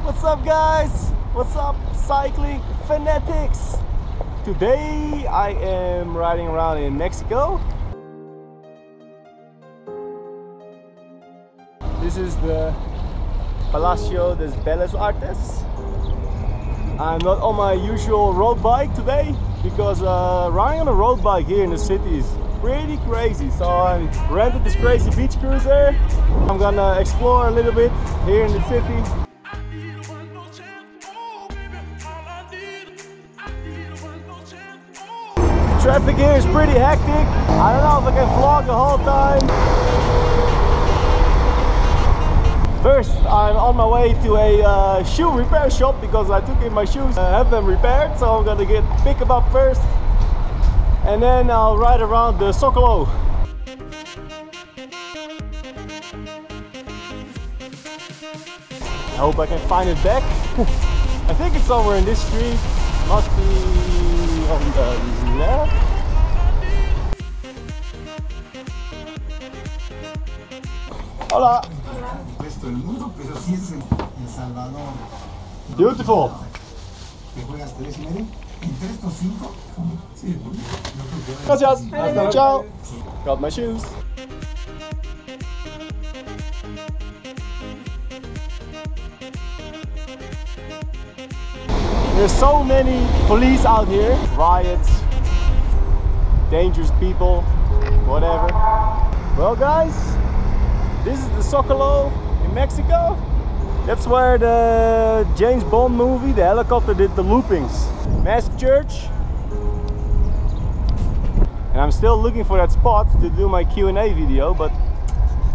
What's up guys? What's up cycling fanatics? Today I am riding around in Mexico. This is the Palacio de Bellas Artes. I'm not on my usual road bike today because riding on a road bike here in the city is pretty crazy. So I rented this crazy beach cruiser. I'm gonna explore a little bit here in the city. Traffic here is pretty hectic. I don't know if I can vlog the whole time. First, I'm on my way to a shoe repair shop because I took in my shoes and have them repaired. So I'm gonna pick them up first, and then I'll ride around the Zocalo. I hope I can find it back. I think it's somewhere in this street. Must be on the left. Hola. Beautiful. Gracias. Ciao. Got my shoes. There's so many police out here, riots, dangerous people, whatever. Well guys, this is the Zocalo in Mexico. That's where the James Bond movie, the helicopter, did the loopings. Massive church. And I'm still looking for that spot to do my Q&A video, but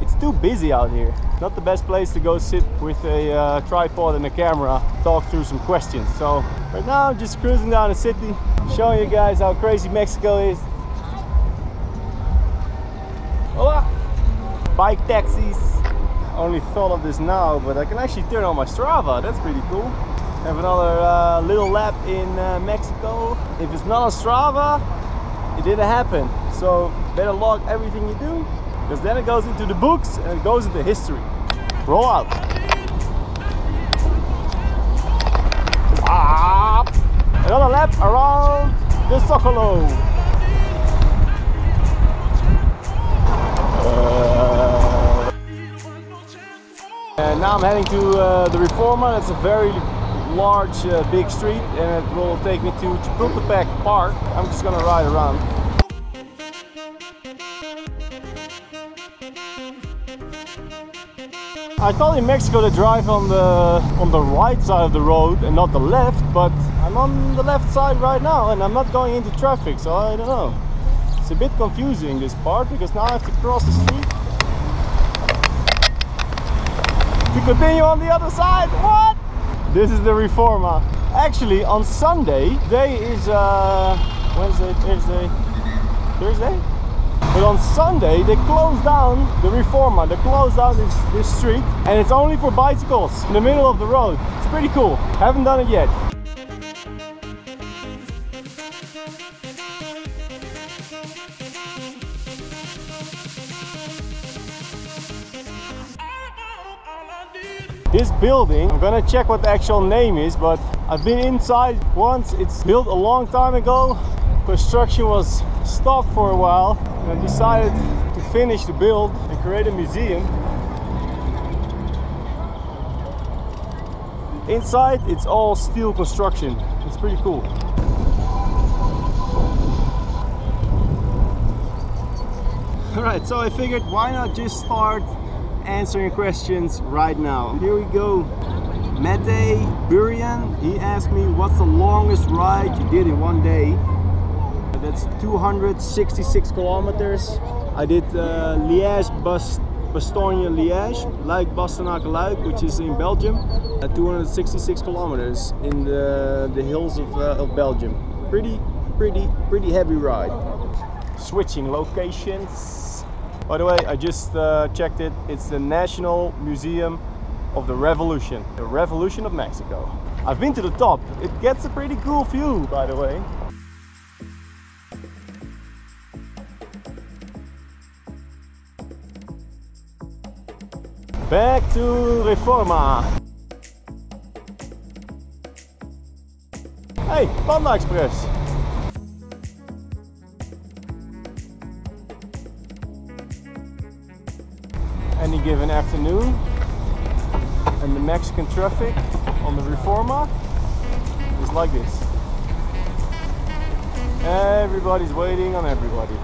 it's too busy out here. Not the best place to go sit with a tripod and a camera, talk through some questions. So right now I'm just cruising down the city, showing you guys how crazy Mexico is. Hola! Bike taxis. I only thought of this now, but I can actually turn on my Strava. That's pretty cool. Have another little lap in Mexico. If it's not on Strava, it didn't happen. So better log everything you do, because then it goes into the books and it goes into history. Roll out. Another lap around the Zocalo. And now I'm heading to the Reforma. That's a very large, big street, and it will take me to Chapultepec Park. I'm just gonna ride around. I thought in Mexico they drive on the right side of the road and not the left, but I'm on the left side right now and I'm not going into traffic, so I don't know. It's a bit confusing, this part, because now I have to cross the street to continue on the other side. What? This is the Reforma. Actually, on Sunday, today is Wednesday, Thursday? But on Sunday they closed down the Reforma. They closed down this street, and it's only for bicycles in the middle of the road. It's pretty cool. Haven't done it yet. This building, I'm gonna check what the actual name is, but I've been inside once. It's built a long time ago. Construction was stopped for a while, and I decided to finish the build and create a museum. Inside it's all steel construction. It's pretty cool. Alright, so I figured why not just start answering questions right now. Here we go. Mete Burian, he asked me what's the longest ride you did in one day. That's 266 kilometers. I did Liège, Bastogne, Liège, Luik, Bastenaken, Luik, which is in Belgium. 266 kilometers in the hills of Belgium. Pretty heavy ride. Switching locations. By the way, I just checked it. It's the National Museum of the Revolution. The Revolution of Mexico. I've been to the top. It gets a pretty cool view, by the way. Back to Reforma. Hey, Panda Express. Any given afternoon, and the Mexican traffic on the Reforma is like this. Everybody's waiting on everybody.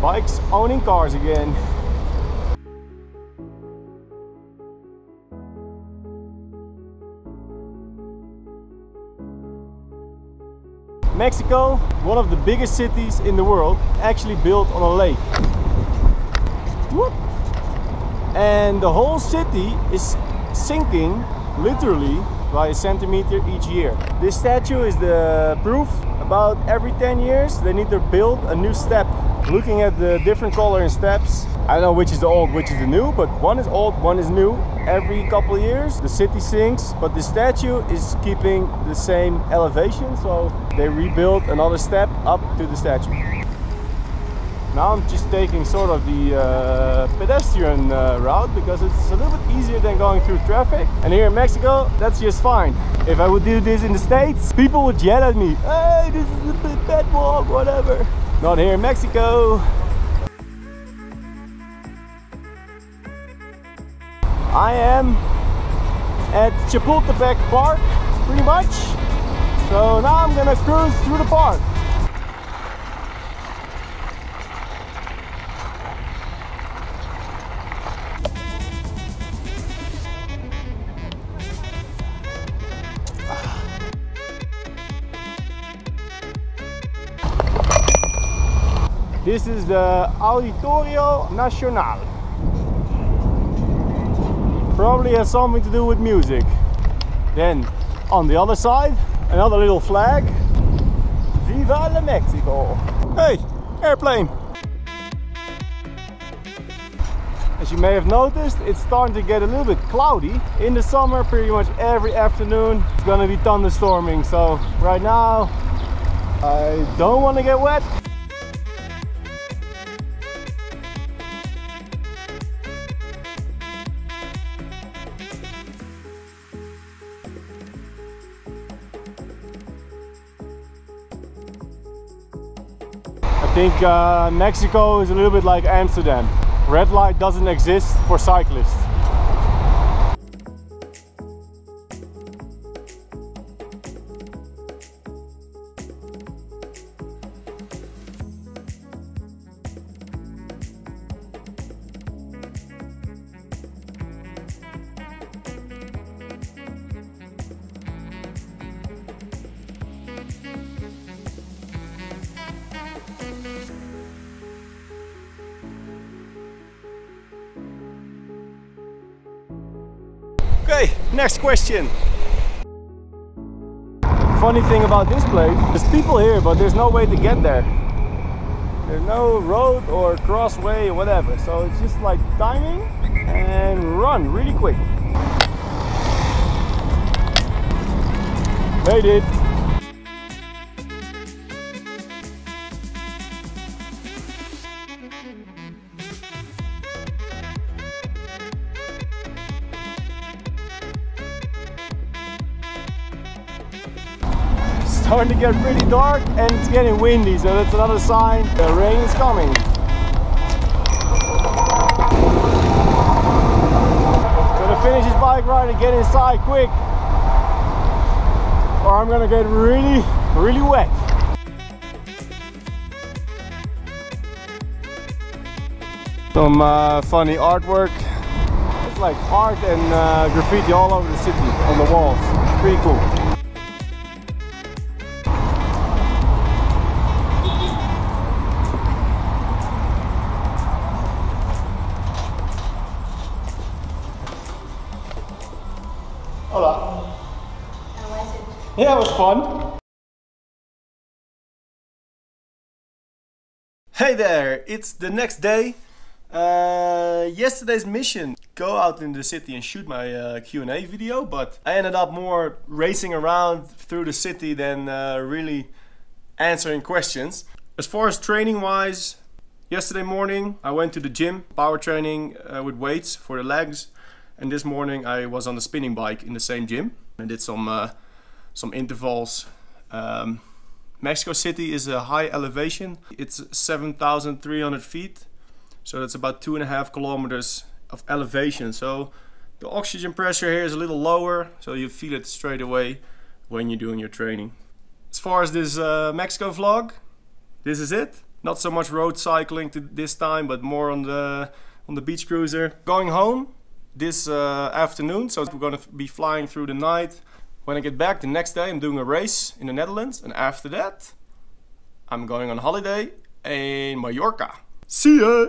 Bikes owning cars again. Mexico, one of the biggest cities in the world, actually built on a lake. Whoop. And the whole city is sinking literally by a centimeter each year. This statue is the proof. About every 10 years they need to build a new step. Looking at the different color and steps, I don't know which is the old, which is the new, but one is old, one is new. Every couple of years the city sinks, but the statue is keeping the same elevation, so they rebuilt another step up to the statue. Now I'm just taking sort of the pedestrian route because it's a little bit easier than going through traffic. And here in Mexico, that's just fine. If I would do this in the States, people would yell at me, "Hey, this is a bit bad walk, whatever." Not here in Mexico. I am at Chapultepec Park, pretty much. So now I'm gonna cruise through the park. This is the Auditorio Nacional. Probably has something to do with music. Then on the other side, another little flag. Viva la Mexico! Hey, airplane! As you may have noticed, it's starting to get a little bit cloudy. In the summer, pretty much every afternoon, it's gonna be thunderstorming. So right now, I don't want to get wet. I think Mexico is a little bit like Amsterdam. Red light doesn't exist for cyclists. Okay, next question. Funny thing about this place, there's people here, but there's no way to get there. There's no road or crossway or whatever, so it's just like timing and run really quick. Made it. Starting to get pretty dark and it's getting windy, so that's another sign the rain is coming. Gonna finish this bike ride and get inside quick, or I'm gonna get really wet. Some funny artwork. It's like art and graffiti all over the city on the walls. Pretty cool. Hola. How was it? Yeah, it was fun. Hey there, it's the next day. Yesterday's mission, go out in the city and shoot my Q&A video, but I ended up more racing around through the city than really answering questions. As far as training wise, yesterday morning I went to the gym, power training with weights for the legs. And this morning I was on the spinning bike in the same gym and did some intervals Mexico City is a high elevation. It's 7,300 feet. So that's about 2.5 kilometers of elevation. So the oxygen pressure here is a little lower. So you feel it straight away when you're doing your training. As far as this Mexico vlog, this is it. Not so much road cycling this time, but more on the beach cruiser. Going home this afternoon, so we're gonna be flying through the night. When I get back the next day, I'm doing a race in the Netherlands, and after that, I'm going on holiday in Mallorca. See ya!